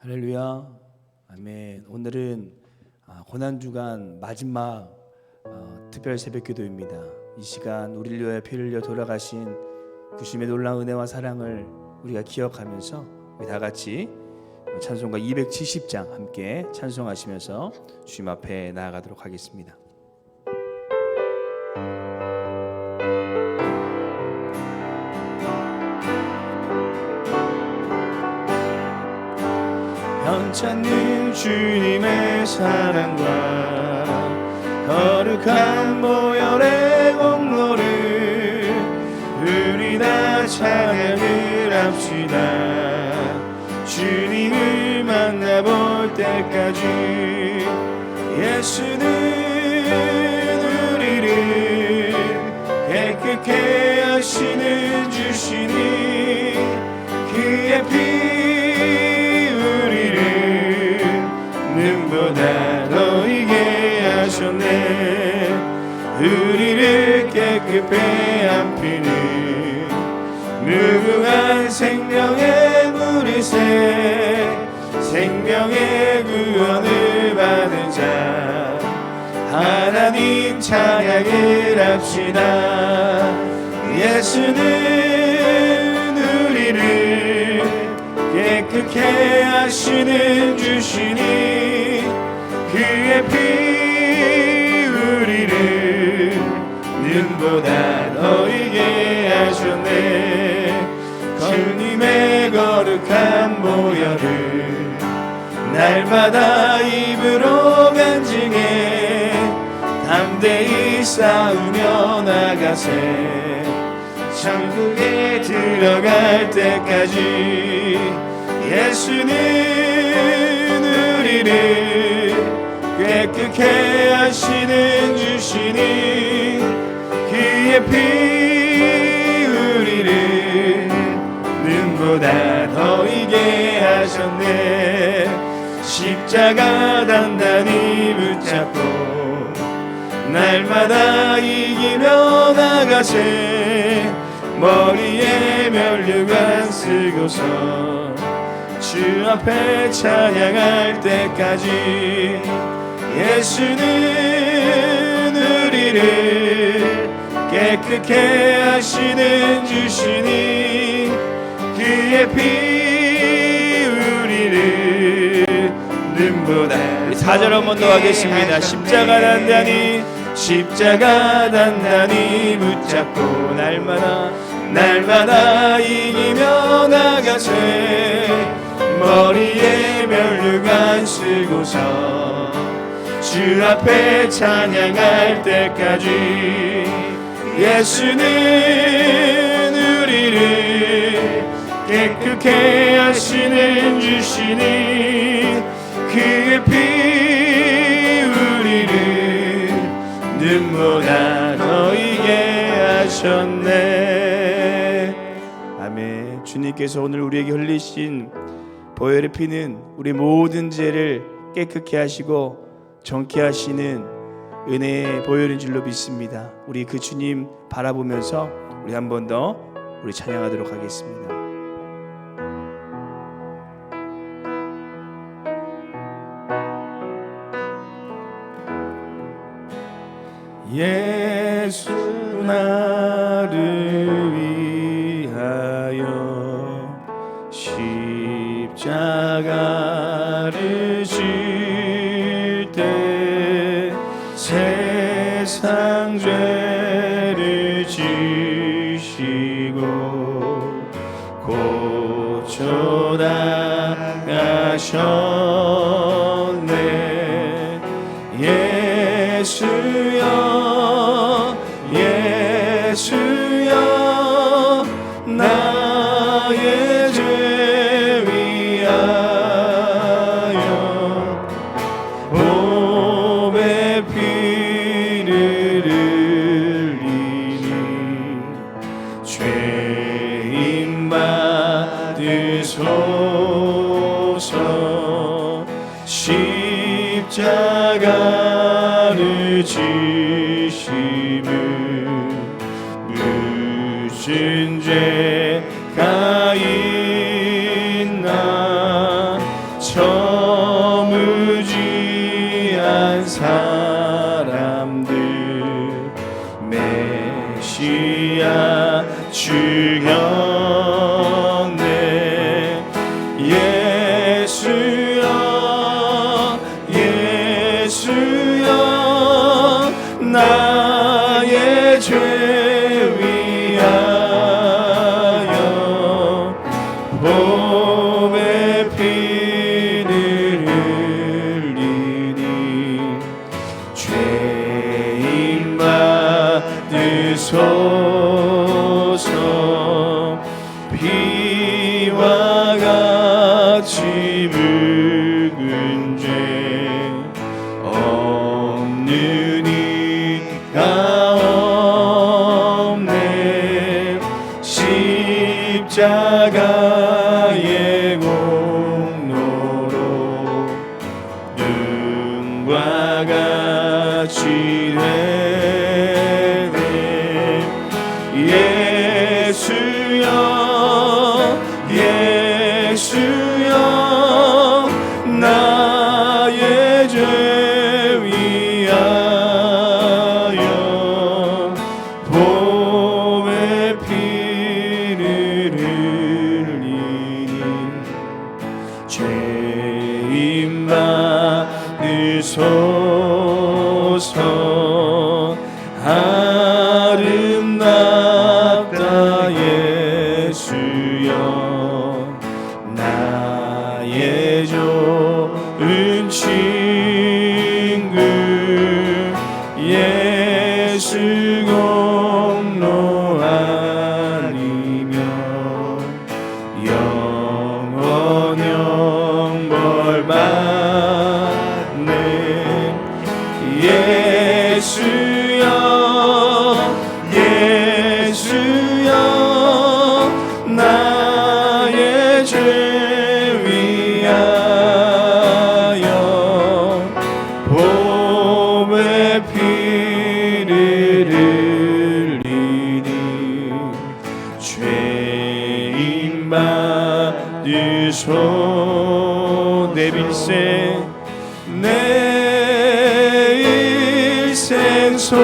할렐루야, 아멘. 오늘은 고난주간 마지막 특별 새벽기도입니다. 이 시간 우리를 위하여 피를 흘려 돌아가신 그 주님의 놀라운 은혜와 사랑을 우리가 기억하면서 우리 다 같이 찬송가 270장 함께 찬송하시면서 주님 앞에 나아가도록 하겠습니다. 변찮는 주님의 사랑과 거룩한 보혈의 공로를 우리 다 찬양을 합시다. 주님을 만나볼 때까지 예수는 우리를 깨끗게 하시는 주시니 그의 피 눈보다 더 이게 하셨네. 우리를 깨끗해 한 피는 무궁한 생명의 물이새 생명의 구원을 받은 자 하나님 찬양을 합시다. 예수는 우리를 깨끗게 하시는 주시니 그의 피 우리를 눈보다 더 이게 하셨네. 주님의 거룩한 보혈을 날마다 입으로 간증해 담대히 싸우며 나가세. 천국에 들어갈 때까지 예수는 우리를 깨끗게 하시는 주시니 그의 피 우리를 눈보다 더 이게 하셨네. 십자가 단단히 붙잡고 날마다 이기며 나가세. 머리에 면류관 쓰고서 주 앞에 찬양할 때까지 예수는 우리를 깨끗게 하시는 주시니 그의 피 우리를 눈보다. 4절 한번 더 하겠습니다. 십자가 단단히 붙잡고 날마다 이기며 나가세. 머리에 면류관 쓰고서 주 앞에 찬양할 때까지 예수는 우리를 깨끗게 하시는 주시니 그의 피 우리를 눈보다 더 이게 하셨네. 아멘. 주님께서 오늘 우리에게 흘리신 보혈의 피는 우리 모든 죄를 깨끗게 하시고 정케 하시는 은혜의 보혈인 줄로 믿습니다. 우리 그 주님 바라보면서 우리 한 번 더 우리 찬양하도록 하겠습니다. 예수 나를 위하여 십자가를 질 때 세상 죄를 지시고 고쳐 나가셨네. 예수여 나의 죄 위하여 보배 피를 흘리니 죄인 받으소서. 십자가를 지심을 무슨 죄가 있나. 예수여 예수여 나의 죄 위하여 봄의 피를 흘리니 죄인 받으소서 피와 같이 묵은 죄 없는 이가 없네 십자가의 공로로 눈과 같이 되네 예수여 예수여 나의 죄 위하여 봄의 피를 흘리니 죄인 받으소서 아름답다 예수여 나의 좋은 친구 예수 공로 아니면 영원형 벌 받네 예수여 예수여 나의 죄 위하여 봄의 피를 흘리니 죄인 받으소 내 일생 소원은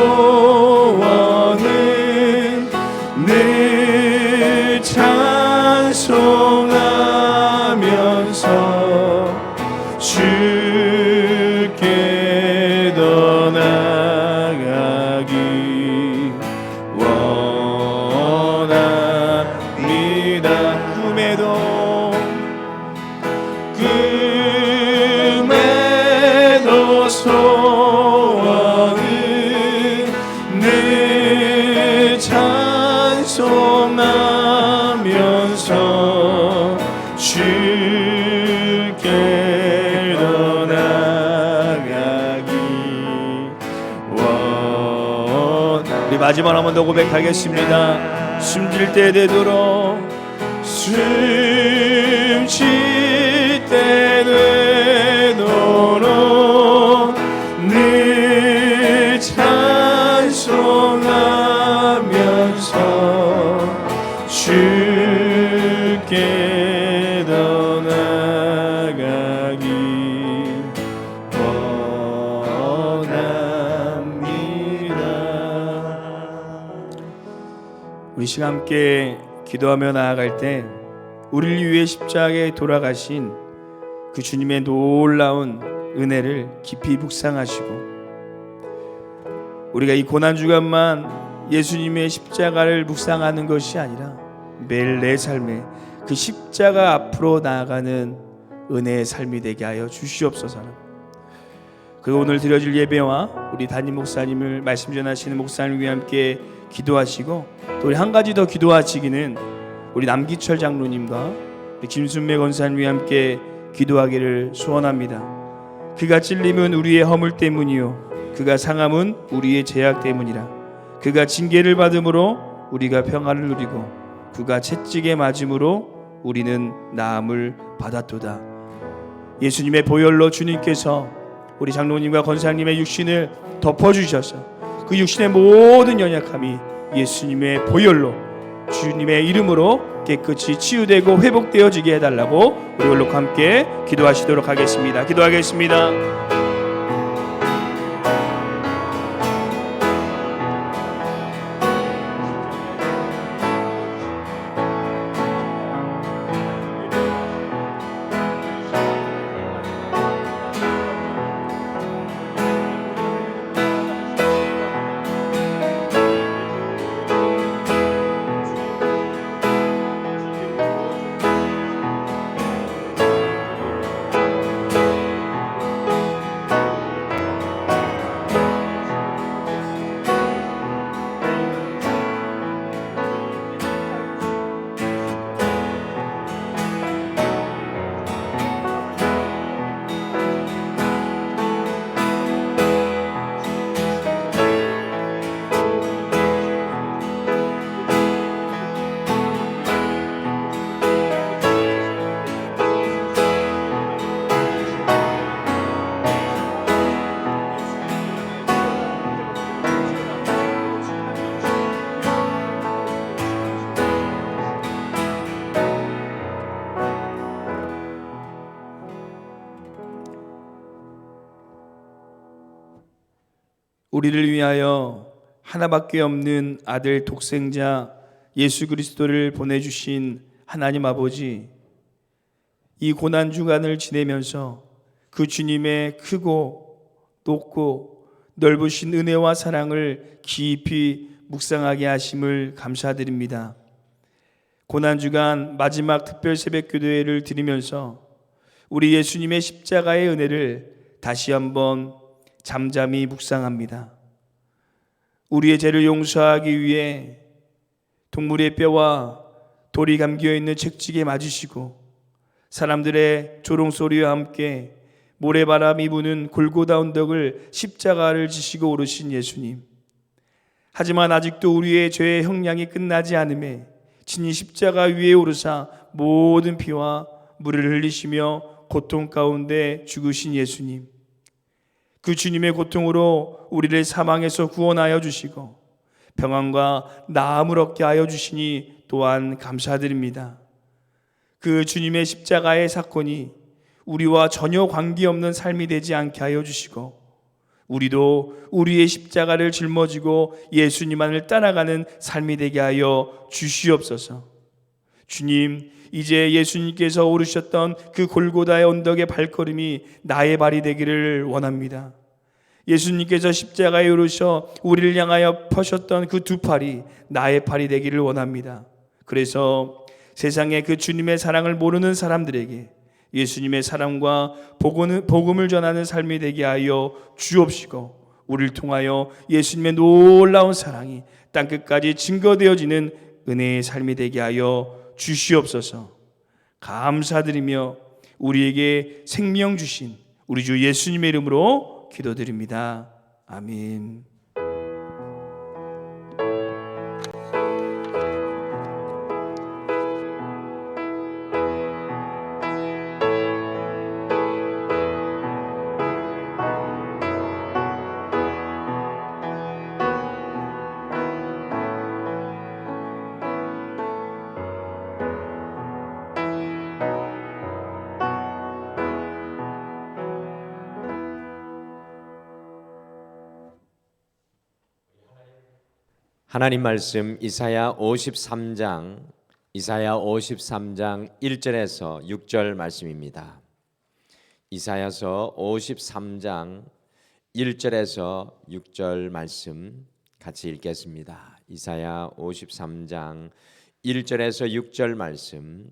늘 찬송하면서 주께 더 나아가기 원합니다 꿈에도 소원은 늘 찬송하면서 주께 더 나아가기 우리 마지막 한 번 더 고백하겠습니다. 숨질 때 되도록 숨쉴 때 되도록 늘 찬송하면서 주께 더 나아가기 원합니다. 우리 시간 함께 기도하며 나아갈 때 우리를 위해 십자가에 돌아가신 그 주님의 놀라운 은혜를 깊이 묵상하시고 우리가 이 고난주간만 예수님의 십자가를 묵상하는 것이 아니라 매일 내 삶에 그 십자가 앞으로 나아가는 은혜의 삶이 되게 하여 주시옵소서. 그리고 오늘 드려질 예배와 우리 담임 목사님을 말씀 전하시는 목사님을 위해 함께 기도하시고 또 우리 한 가지 더 기도하시기는 우리 남기철 장로님과 우리 김순매 권사님 위해 함께 기도하기를 소원합니다. 그가 찔림은 우리의 허물 때문이요 그가 상함은 우리의 죄악 때문이라. 그가 징계를 받음으로 우리가 평화를 누리고 그가 채찍에 맞음으로 우리는 나음을 받았도다. 예수님의 보혈로 주님께서 우리 장로님과 권사님의 육신을 덮어주셔서 그 육신의 모든 연약함이 예수님의 보혈로 주님의 이름으로 깨끗이 치유되고 회복되어지게 해달라고 우리 올록 함께 기도하시도록 하겠습니다. 기도하겠습니다. 우리를 위하여 하나밖에 없는 아들 독생자 예수 그리스도를 보내주신 하나님 아버지, 이 고난주간을 지내면서 그 주님의 크고 높고 넓으신 은혜와 사랑을 깊이 묵상하게 하심을 감사드립니다. 고난주간 마지막 특별 새벽기도회를 드리면서 우리 예수님의 십자가의 은혜를 다시 한번 잠잠히 묵상합니다. 우리의 죄를 용서하기 위해 동물의 뼈와 돌이 감겨있는 채찍에 맞으시고 사람들의 조롱소리와 함께 모래바람이 부는 골고다 언덕을 십자가를 지시고 오르신 예수님. 하지만 아직도 우리의 죄의 형량이 끝나지 않음에 친히 십자가 위에 오르사 모든 피와 물을 흘리시며 고통 가운데 죽으신 예수님. 그 주님의 고통으로 우리를 사망에서 구원하여 주시고 평안과 나음을 얻게 하여 주시니 또한 감사드립니다. 그 주님의 십자가의 사건이 우리와 전혀 관계없는 삶이 되지 않게 하여 주시고 우리도 우리의 십자가를 짊어지고 예수님만을 따라가는 삶이 되게 하여 주시옵소서. 주님, 이제 예수님께서 오르셨던 그 골고다의 언덕의 발걸음이 나의 발이 되기를 원합니다. 예수님께서 십자가에 오르셔 우리를 향하여 펴셨던 그 두 팔이 나의 팔이 되기를 원합니다. 그래서 세상에 그 주님의 사랑을 모르는 사람들에게 예수님의 사랑과 복음을 전하는 삶이 되게 하여 주옵시고 우리를 통하여 예수님의 놀라운 사랑이 땅끝까지 증거되어지는 은혜의 삶이 되게 하여 주시옵소서. 감사드리며 우리에게 생명 주신 우리 주 예수님의 이름으로 기도드립니다. 아멘. 하나님 말씀 이사야 53장 1절에서 6절 말씀입니다. 이사야서 53장 1절에서 6절 말씀 같이 읽겠습니다. 이사야 53장 1절에서 6절 말씀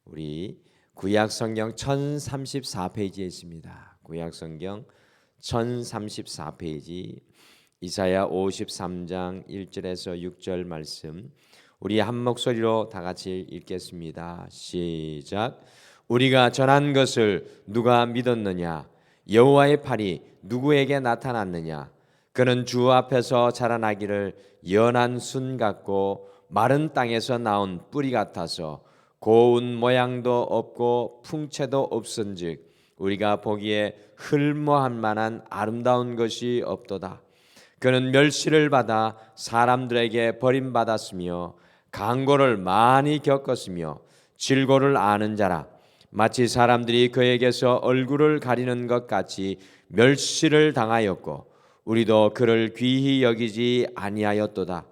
우리 구약성경 1034페이지에 있습니다. 구약성경 1034페이지 이사야 53장 1절에서 6절 말씀 우리 한 목소리로 다 같이 읽겠습니다. 시작. 우리가 전한 것을 누가 믿었느냐? 여호와의 팔이 누구에게 나타났느냐? 그는 주 앞에서 자라나기를 연한 순 같고 마른 땅에서 나온 뿌리 같아서 고운 모양도 없고 풍채도 없은즉 우리가 보기에 흠모할 만한 아름다운 것이 없도다. 그는 멸시를 받아 사람들에게 버림받았으며 강고를 많이 겪었으며 질고를 아는 자라. 마치 사람들이 그에게서 얼굴을 가리는 것 같이 멸시를 당하였고 우리도 그를 귀히 여기지 아니하였도다.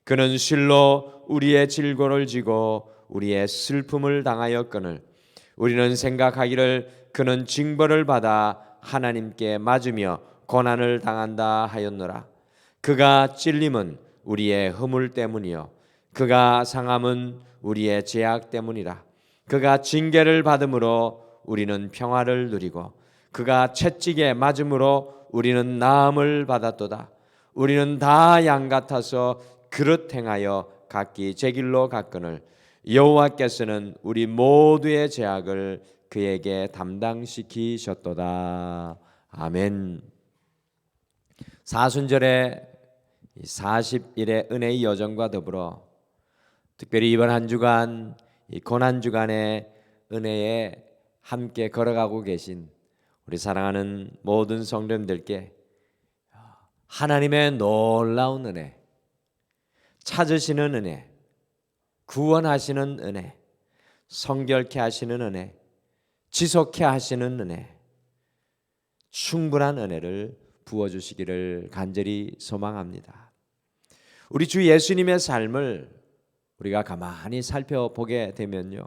그는 실로 우리의 질고를 지고 우리의 슬픔을 당하였거늘 우리는 생각하기를 그는 징벌을 받아 하나님께 맞으며 고난을 당한다 하였노라. 그가 찔림은 우리의 허물 때문이요 그가 상함은 우리의 죄악 때문이라. 그가 징계를 받음으로 우리는 평화를 누리고 그가 채찍에 맞음으로 우리는 나음을 받았도다. 우리는 다 양 같아서 그릇 행하여 각기 제 길로 갔거늘 여호와께서는 우리 모두의 죄악을 그에게 담당시키셨도다. 아멘. 사순절의 40일의 은혜의 여정과 더불어 특별히 이번 한 주간 이 고난주간의 은혜에 함께 걸어가고 계신 우리 사랑하는 모든 성도님들께 하나님의 놀라운 은혜, 찾으시는 은혜, 구원하시는 은혜, 성결케 하시는 은혜, 지속케 하시는 은혜, 충분한 은혜를 부어주시기를 간절히 소망합니다. 우리 주 예수님의 삶을 우리가 가만히 살펴보게 되면요,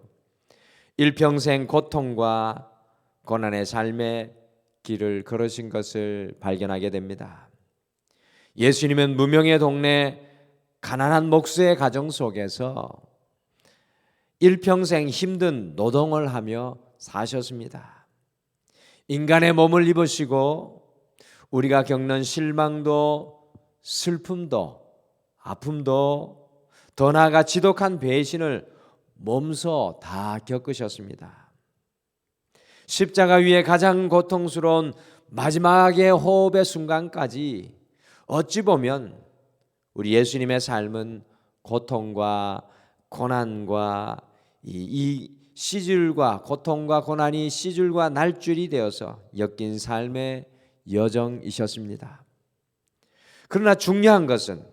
일평생 고통과 고난의 삶의 길을 걸으신 것을 발견하게 됩니다. 예수님은 무명의 동네 가난한 목수의 가정 속에서 일평생 힘든 노동을 하며 사셨습니다. 인간의 몸을 입으시고 우리가 겪는 실망도 슬픔도 아픔도 더 나아가 지독한 배신을 몸소 다 겪으셨습니다. 십자가 위에 가장 고통스러운 마지막의 호흡의 순간까지 어찌 보면 우리 예수님의 삶은 고통과 고난과 이 시줄과 고통과 고난이 시줄과 날줄이 되어서 엮인 삶의 여정이셨습니다. 그러나 중요한 것은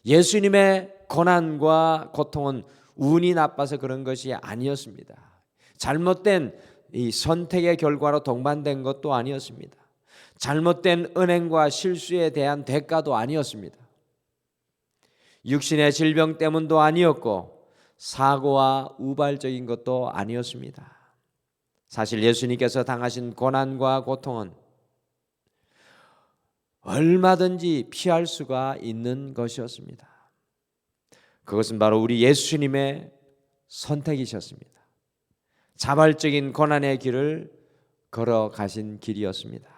예수님의 고난과 고통은 운이 나빠서 그런 것이 아니었습니다. 잘못된 이 선택의 결과로 동반된 것도 아니었습니다. 잘못된 은행과 실수에 대한 대가도 아니었습니다. 육신의 질병 때문도 아니었고 사고와 우발적인 것도 아니었습니다. 사실 예수님께서 당하신 고난과 고통은 얼마든지 피할 수가 있는 것이었습니다. 그것은 바로 우리 예수님의 선택이셨습니다. 자발적인 고난의 길을 걸어가신 길이었습니다.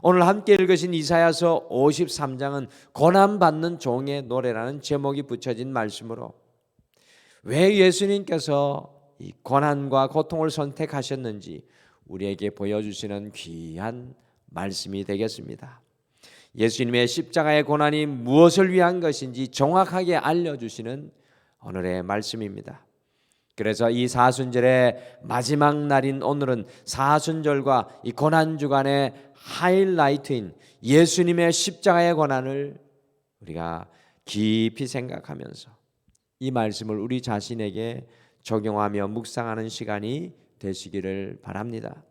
오늘 함께 읽으신 이사야서 53장은 고난받는 종의 노래라는 제목이 붙여진 말씀으로 왜 예수님께서 이 고난과 고통을 선택하셨는지 우리에게 보여주시는 귀한 말씀이 되겠습니다. 예수님의 십자가의 고난이 무엇을 위한 것인지 정확하게 알려주시는 오늘의 말씀입니다. 그래서 이 사순절의 마지막 날인 오늘은 사순절과 이 고난주간의 하이라이트인 예수님의 십자가의 고난을 우리가 깊이 생각하면서 이 말씀을 우리 자신에게 적용하며 묵상하는 시간이 되시기를 바랍니다.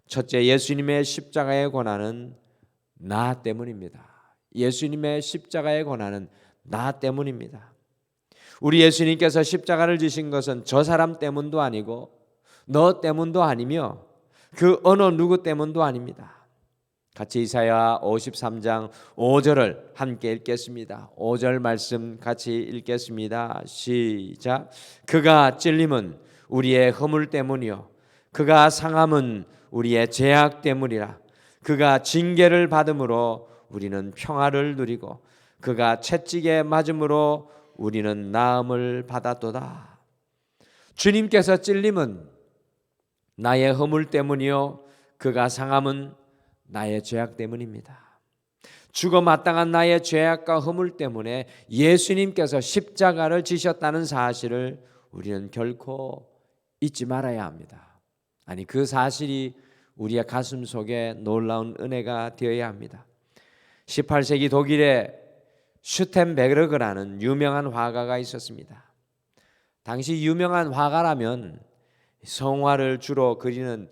첫째, 예수님의 십자가의 고난은 나 때문입니다. 예수님의 십자가의 고난은 나 때문입니다. 우리 예수님께서 십자가를 지신 것은 저 사람 때문도 아니고 너 때문도 아니며 그 어느 누구 때문도 아닙니다. 같이 이사야 53장 5절을 함께 읽겠습니다. 5절 말씀 같이 읽겠습니다. 시작. 그가 찔림은 우리의 허물 때문이요 그가 상함은 우리의 죄악 때문이라. 그가 징계를 받음으로 우리는 평화를 누리고 그가 채찍에 맞음으로 우리는 나음을 받았도다. 주님께서 찔림은 나의 허물 때문이요 그가 상함은 나의 죄악 때문입니다. 죽어 마땅한 나의 죄악과 허물 때문에 예수님께서 십자가를 지셨다는 사실을 우리는 결코 잊지 말아야 합니다. 아니, 그 사실이 우리의 가슴 속에 놀라운 은혜가 되어야 합니다. 18세기 독일에 슈텐베르그라는 유명한 화가가 있었습니다. 당시 유명한 화가라면 성화를 주로 그리는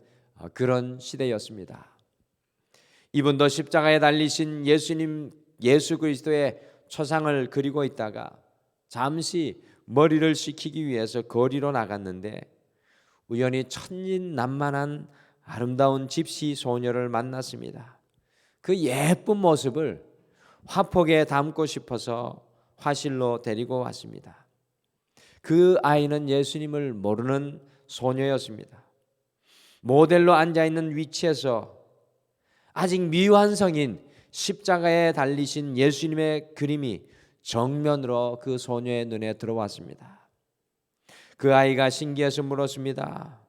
그런 시대였습니다. 이분도 십자가에 달리신 예수님 예수 그리스도의 초상을 그리고 있다가 잠시 머리를 식히기 위해서 거리로 나갔는데 우연히 천진난만한 아름다운 집시 소녀를 만났습니다. 그 예쁜 모습을 화폭에 담고 싶어서 화실로 데리고 왔습니다. 그 아이는 예수님을 모르는 소녀였습니다. 모델로 앉아있는 위치에서 아직 미완성인 십자가에 달리신 예수님의 그림이 정면으로 그 소녀의 눈에 들어왔습니다. 그 아이가 신기해서 물었습니다.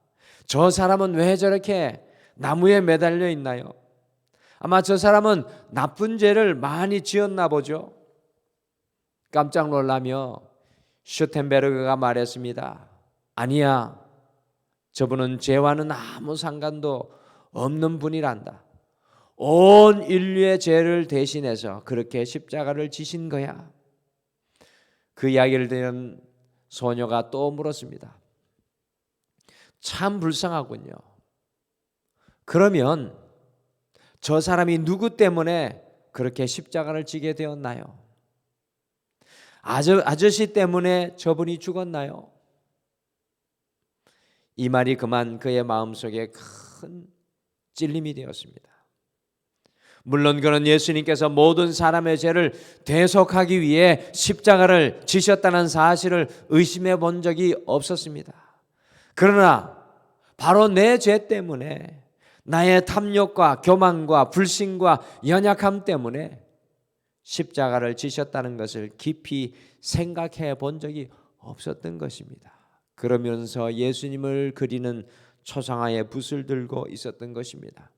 저 사람은 왜 저렇게 나무에 매달려 있나요? 아마 저 사람은 나쁜 죄를 많이 지었나 보죠. 깜짝 놀라며 슈텐베르그가 말했습니다. 아니야, 저분은 죄와는 아무 상관도 없는 분이란다. 온 인류의 죄를 대신해서 그렇게 십자가를 지신 거야. 그 이야기를 들은 소녀가 또 물었습니다. 참 불쌍하군요. 그러면 저 사람이 누구 때문에 그렇게 십자가를 지게 되었나요? 아저씨 때문에 저분이 죽었나요? 이 말이 그만 그의 마음속에 큰 찔림이 되었습니다. 물론 그는 예수님께서 모든 사람의 죄를 대속하기 위해 십자가를 지셨다는 사실을 의심해 본 적이 없었습니다. 그러나 바로 내 죄 때문에, 나의 탐욕과 교만과 불신과 연약함 때문에 십자가를 지셨다는 것을 깊이 생각해 본 적이 없었던 것입니다. 그러면서 예수님을 그리는 초상화의 붓을 들고 있었던 것입니다.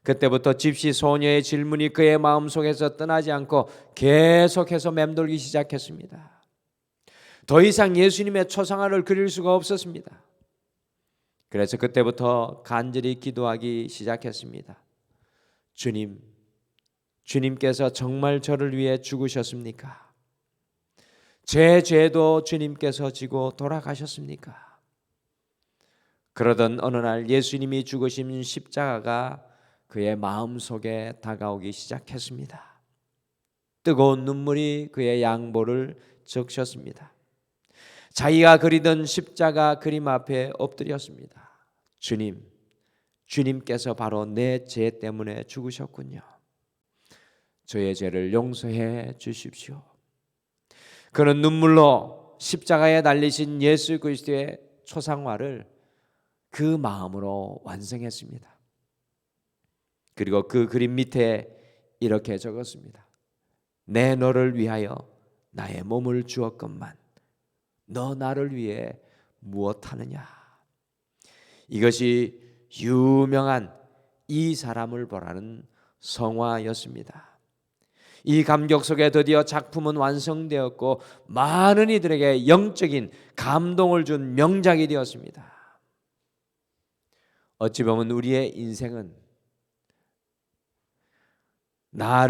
그때부터 집시 소녀의 질문이 그의 마음속에서 떠나지 않고 계속해서 맴돌기 시작했습니다. 더 이상 예수님의 초상화를 그릴 수가 없었습니다. 그래서 그때부터 간절히 기도하기 시작했습니다. 주님께서 정말 저를 위해 죽으셨습니까? 제 죄도 주님께서 지고 돌아가셨습니까? 그러던 어느 날 예수님이 죽으신 십자가가 그의 마음속에 다가오기 시작했습니다. 뜨거운 눈물이 그의 양보를 적셨습니다. 자기가 그리던 십자가 그림 앞에 엎드렸습니다. 주님께서 바로 내 죄 때문에 죽으셨군요. 저의 죄를 용서해 주십시오. 그는 눈물로 십자가에 달리신 예수 그리스도의 초상화를 그 마음으로 완성했습니다. 그리고 그 그림 밑에 이렇게 적었습니다. 내 너를 위하여 나의 몸을 주었건만 너 나를 위해 무엇하느냐. 이것이 유명한 이 사람을 보라는 성화였습니다. 이 감격 속에 드디어 작품은 완성되었고 많은 이들에게 영적인 감동을 준 명작이 되었습니다. 어찌 보면 우리의 인생은 나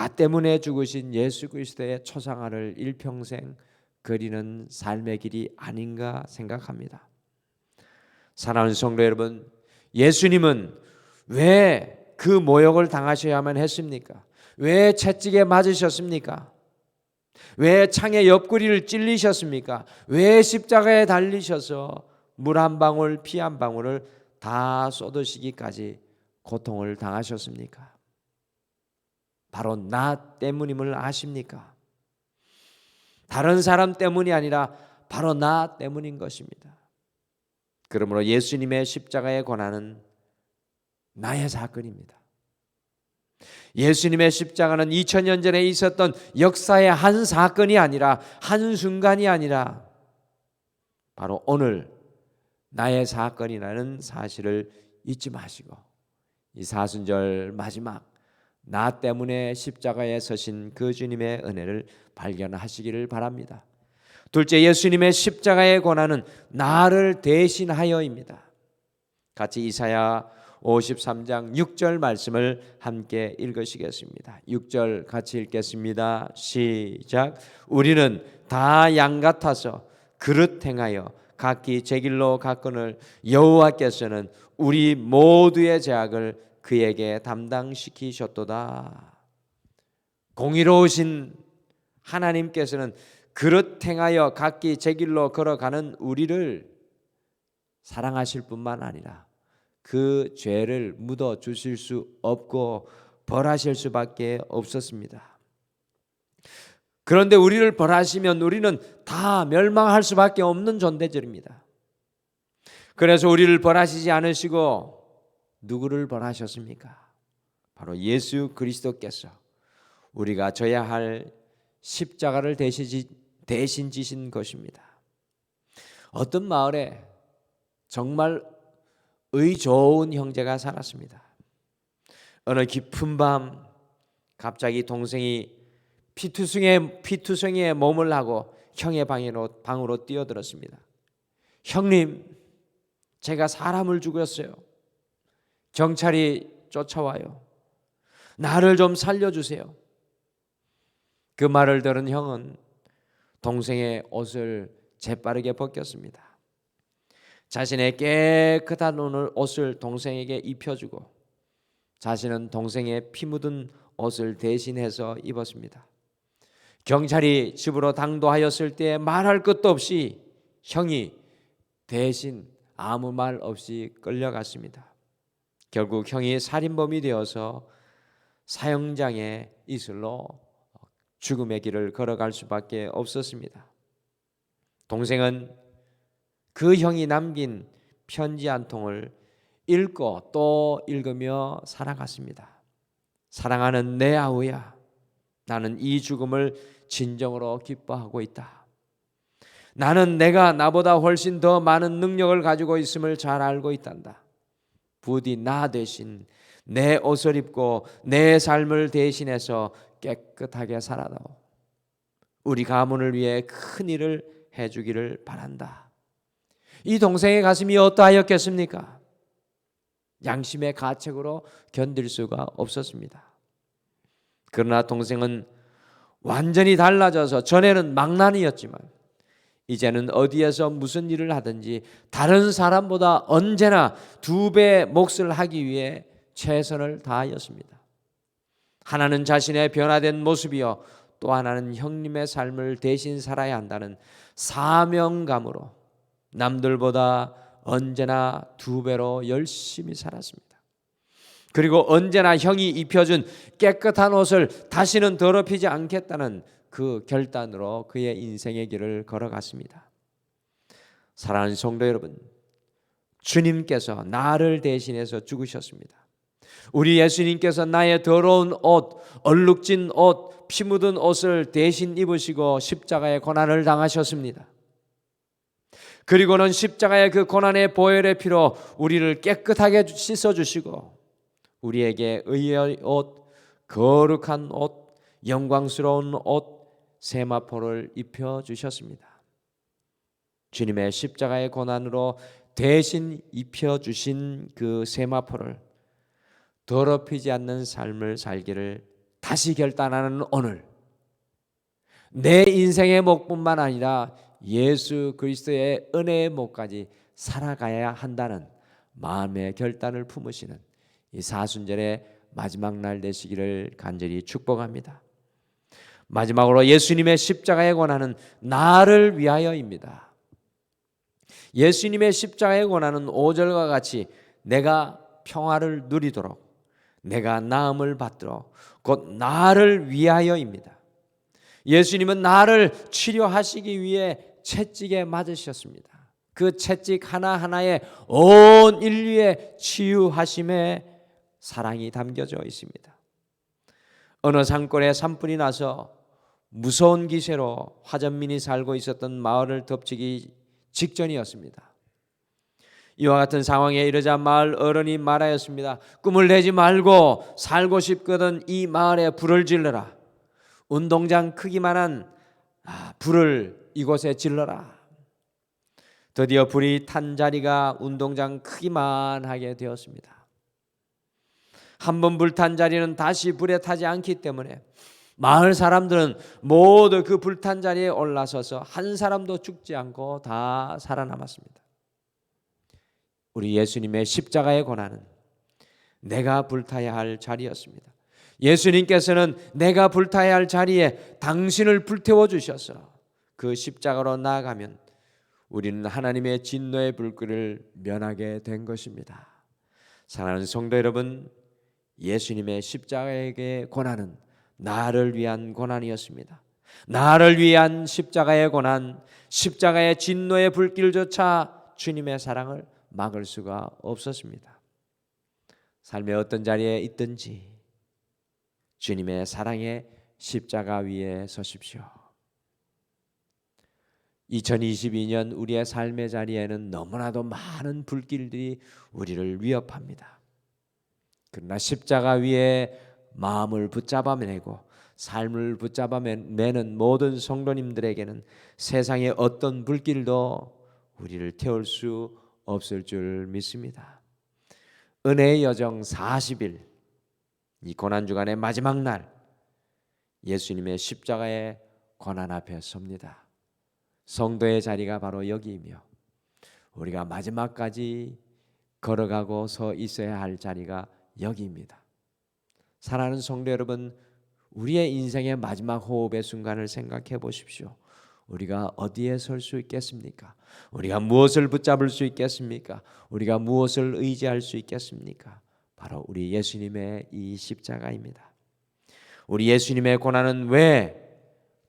때문에 죽으신 예수 그리스도의 초상화를 일평생 그리는 삶의 길이 아닌가 생각합니다. 사랑하는 성도 여러분, 예수님은 왜 그 모욕을 당하셔야만 했습니까? 왜 채찍에 맞으셨습니까? 왜 창의 옆구리를 찔리셨습니까? 왜 십자가에 달리셔서 물 한 방울 피 한 방울을 다 쏟으시기까지 고통을 당하셨습니까? 바로 나 때문임을 아십니까? 다른 사람 때문이 아니라 바로 나 때문인 것입니다. 그러므로 예수님의 십자가의 고난은 나의 사건입니다. 예수님의 십자가는 2000년 전에 있었던 역사의 한 사건이 아니라 한순간이 아니라 바로 오늘 나의 사건이라는 사실을 잊지 마시고 이 사순절 마지막 나 때문에 십자가에 서신 그 주님의 은혜를 발견하시기를 바랍니다. 둘째, 예수님의 십자가의 고난은 나를 대신하여입니다. 같이 이사야 53장 6절 말씀을 함께 읽으시겠습니다. 6절 같이 읽겠습니다. 시작. 우리는 다 양 같아서 그릇 행하여 각기 제 길로 갔거늘 여호와께서는 우리 모두의 죄악을 그에게 담당시키셨도다. 공의로우신 하나님께서는 그릇 행하여 각기 제 길로 걸어가는 우리를 사랑하실 뿐만 아니라 그 죄를 묻어 주실 수 없고 벌하실 수밖에 없었습니다. 그런데 우리를 벌하시면 우리는 다 멸망할 수밖에 없는 존재들입니다. 그래서 우리를 벌하시지 않으시고 누구를 벌하셨습니까? 바로 예수 그리스도께서 우리가 져야 할 십자가를 대신 지신 것입니다. 어떤 마을에 정말 의 좋은 형제가 살았습니다. 어느 깊은 밤 갑자기 동생이 피투성이에 몸을 하고 형의 방으로 뛰어들었습니다. 형님, 제가 사람을 죽였어요. 경찰이 쫓아와요. 나를 좀 살려주세요. 그 말을 들은 형은 동생의 옷을 재빠르게 벗겼습니다. 자신의 깨끗한 옷을 동생에게 입혀주고 자신은 동생의 피 묻은 옷을 대신해서 입었습니다. 경찰이 집으로 당도하였을 때 말할 것도 없이 형이 대신 아무 말 없이 끌려갔습니다. 결국 형이 살인범이 되어서 사형장의 이슬로 죽음의 길을 걸어갈 수밖에 없었습니다. 동생은 그 형이 남긴 편지 한 통을 읽고 또 읽으며 살아갔습니다. 사랑하는 내 아우야, 나는 이 죽음을 진정으로 기뻐하고 있다. 나는 내가 나보다 훨씬 더 많은 능력을 가지고 있음을 잘 알고 있단다. 부디 나 대신 내 옷을 입고 내 삶을 대신해서 깨끗하게 살아다오. 우리 가문을 위해 큰 일을 해주기를 바란다. 이 동생의 가슴이 어떠하였겠습니까? 양심의 가책으로 견딜 수가 없었습니다. 그러나 동생은 완전히 달라져서 전에는 망나니였지만 이제는 어디에서 무슨 일을 하든지 다른 사람보다 언제나 2배의 몫을 하기 위해 최선을 다하였습니다. 하나는 자신의 변화된 모습이요, 또 하나는 형님의 삶을 대신 살아야 한다는 사명감으로 남들보다 언제나 2배로 열심히 살았습니다. 그리고 언제나 형이 입혀준 깨끗한 옷을 다시는 더럽히지 않겠다는 그 결단으로 그의 인생의 길을 걸어갔습니다. 사랑하는 성도 여러분, 주님께서 나를 대신해서 죽으셨습니다. 우리 예수님께서 나의 더러운 옷, 얼룩진 옷, 피 묻은 옷을 대신 입으시고 십자가의 고난을 당하셨습니다. 그리고는 십자가의 그 고난의 보혈의 피로 우리를 깨끗하게 씻어주시고 우리에게 의의 옷, 거룩한 옷, 영광스러운 옷, 세마포를 입혀주셨습니다. 주님의 십자가의 고난으로 대신 입혀주신 그 세마포를 더럽히지 않는 삶을 살기를 다시 결단하는 오늘, 내 인생의 목뿐만 아니라 예수 그리스도의 은혜의 목까지 살아가야 한다는 마음의 결단을 품으시는 이 사순절의 마지막 날 되시기를 간절히 축복합니다. 마지막으로 예수님의 십자가의 고난은 나를 위하여입니다. 예수님의 십자가의 고난은 5절과 같이 내가 평화를 누리도록, 내가 나음을 받도록, 곧 나를 위하여입니다. 예수님은 나를 치료하시기 위해 채찍에 맞으셨습니다. 그 채찍 하나하나에 온 인류의 치유하심의 사랑이 담겨져 있습니다. 어느 산골에 산불이 나서 무서운 기세로 화전민이 살고 있었던 마을을 덮치기 직전이었습니다. 이와 같은 상황에 이르자 마을 어른이 말하였습니다. 꿈을 내지 말고 살고 싶거든 이 마을에 불을 질러라. 운동장 크기만한 불을 이곳에 질러라. 드디어 불이 탄 자리가 운동장 크기만하게 되었습니다. 한번 불탄 자리는 다시 불에 타지 않기 때문에 마을 사람들은 모두 그 불탄 자리에 올라서서 한 사람도 죽지 않고 다 살아남았습니다. 우리 예수님의 십자가의 고난은 내가 불타야 할 자리였습니다. 예수님께서는 내가 불타야 할 자리에 당신을 불태워 주셔서 그 십자가로 나아가면 우리는 하나님의 진노의 불길을 면하게 된 것입니다. 사랑하는 성도 여러분, 예수님의 십자가의 고난은 나를 위한 고난이었습니다. 나를 위한 십자가의 고난, 십자가의 진노의 불길조차 주님의 사랑을 막을 수가 없었습니다. 삶의 어떤 자리에 있든지 주님의 사랑의 십자가 위에 서십시오. 2022년 우리의 삶의 자리에는 너무나도 많은 불길들이 우리를 위협합니다. 그러나 십자가 위에 마음을 붙잡아매고 삶을 붙잡아매는 모든 성도님들에게는 세상의 어떤 불길도 우리를 태울 수 없을 줄 믿습니다. 은혜의 여정 40일, 이 고난주간의 마지막 날 예수님의 십자가의 고난 앞에 섭니다. 성도의 자리가 바로 여기이며 우리가 마지막까지 걸어가고 서 있어야 할 자리가 여기입니다. 사랑하는 성도 여러분, 우리의 인생의 마지막 호흡의 순간을 생각해 보십시오. 우리가 어디에 설 수 있겠습니까? 우리가 무엇을 붙잡을 수 있겠습니까? 우리가 무엇을 의지할 수 있겠습니까? 바로 우리 예수님의 이 십자가입니다. 우리 예수님의 고난은 왜,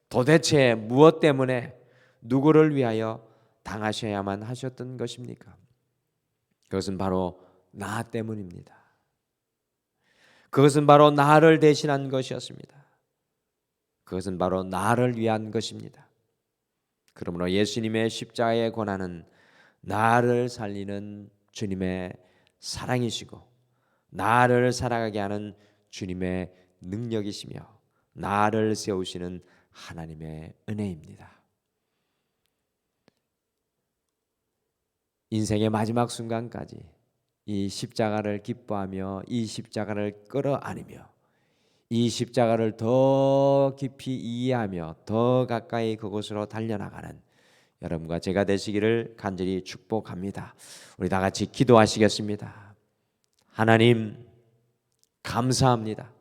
도대체 무엇 때문에, 누구를 위하여 당하셔야만 하셨던 것입니까? 그것은 바로 나 때문입니다. 그것은 바로 나를 대신한 것이었습니다. 그것은 바로 나를 위한 것입니다. 그러므로 예수님의 십자가의 고난은 나를 살리는 주님의 사랑이시고, 나를 살아가게 하는 주님의 능력이시며, 나를 세우시는 하나님의 은혜입니다. 인생의 마지막 순간까지 이 십자가를 기뻐하며 이 십자가를 끌어안으며 이 십자가를 더 깊이 이해하며 더 가까이 그곳으로 달려나가는 여러분과 제가 되시기를 간절히 축복합니다. 우리 다 같이 기도하시겠습니다. 하나님, 감사합니다.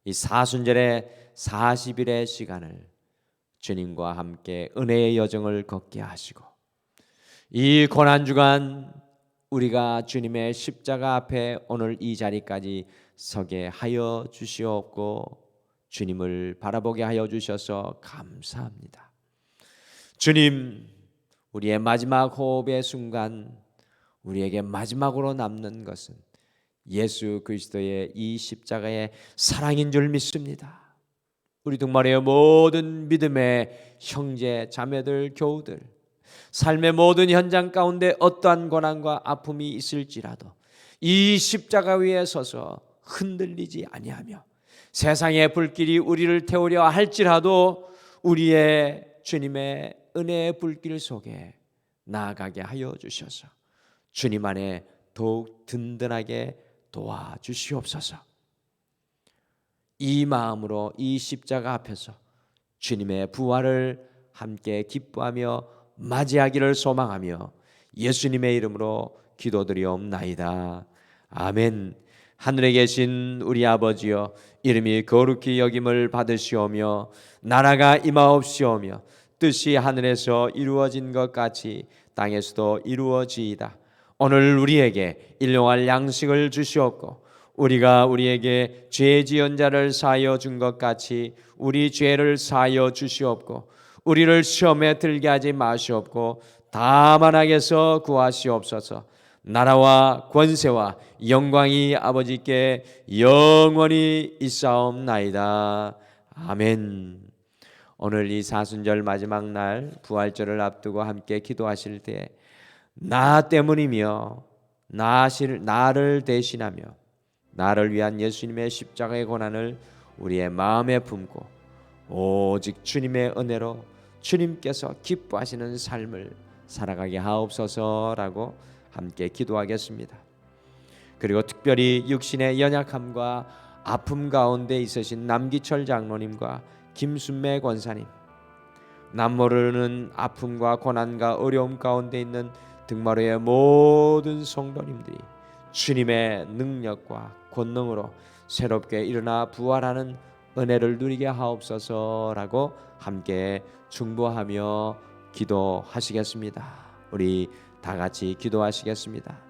이 사순절의 40일의 시간을 주님과 함께 은혜의 여정을 걷게 하시고, 이 고난주간 우리가 주님의 십자가 앞에 오늘 이 자리까지 서게 하여 주시옵고, 주님을 바라보게 하여 주셔서 감사합니다. 주님, 우리의 마지막 호흡의 순간, 우리에게 마지막으로 남는 것은 예수 그리스도의 이 십자가의 사랑인 줄 믿습니다. 우리 동말의 모든 믿음의 형제 자매들 교우들, 삶의 모든 현장 가운데 어떠한 고난과 아픔이 있을지라도 이 십자가 위에 서서 흔들리지 아니하며, 세상의 불길이 우리를 태우려 할지라도 우리의 주님의 은혜의 불길 속에 나아가게 하여 주셔서 주님 안에 더욱 든든하게 도와주시옵소서. 이 마음으로 이 십자가 앞에서 주님의 부활을 함께 기뻐하며 맞이하기를 소망하며 예수님의 이름으로 기도드리옵나이다. 아멘. 하늘에 계신 우리 아버지여, 이름이 거룩히 여김을 받으시오며 나라가 임하옵시오며 뜻이 하늘에서 이루어진 것 같이 땅에서도 이루어지이다. 오늘 우리에게 일용할 양식을 주시옵고, 우리가 우리에게 죄 지은 자를 사하여 준 것 같이 우리 죄를 사하여 주시옵고, 우리를 시험에 들게 하지 마시옵고 다만 악에서 구하시옵소서. 나라와 권세와 영광이 아버지께 영원히 있사옵나이다. 아멘. 오늘 이 사순절 마지막 날 부활절을 앞두고 함께 기도하실 때 나 때문이며 나를 대신하며 나를 위한 예수님의 십자가의 고난을 우리의 마음에 품고 오직 주님의 은혜로 주님께서 기뻐하시는 삶을 살아가게 하옵소서라고 함께 기도하겠습니다. 그리고 특별히 육신의 연약함과 아픔 가운데 있으신 남기철 장로님과 김순매 권사님, 남모르는 아픔과 고난과 어려움 가운데 있는 등마루의 모든 성도님들이 주님의 능력과 권능으로 새롭게 일어나 부활하는 은혜를 누리게 하옵소서라고 함께 중보하며 기도하시겠습니다. 우리 다 같이 기도하시겠습니다.